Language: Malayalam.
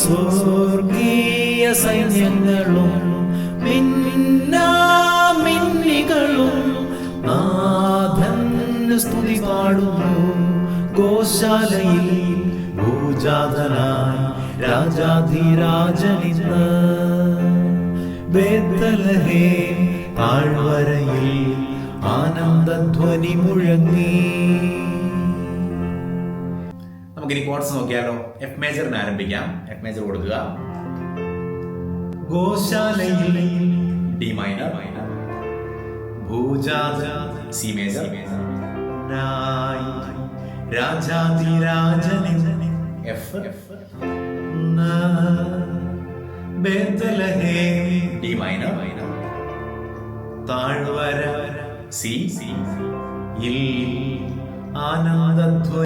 സ്വർഗീയ സൈന്യങ്ങളും മിന്നാമിന്നികളും നാഥന് സ്തുതി പാടുന്നു. ഗോശാലയിൽ ഭൂജാതനായി രാജാധിരാജനിന്ന് ബേത്ലഹേം താഴ്വരയിൽ ആനന്ദധ്വനി മുഴങ്ങി. നമുക്കിനി കോഡ്സ് നോക്കിയാലോ. എഫ് മേജറിന് ആരംഭിക്കാം. എഫ് മേജർ കൊടുക്കുക. ഗോശാലയിൽ ഡി മൈനർ, ഭൂജാത സി മേജർ, രാജാധിരാജനിന്ന് എഫ്, ബേത്ലഹേം ഡി മൈനർ, താഴ്വര സി, ആനന്ദധ്വനി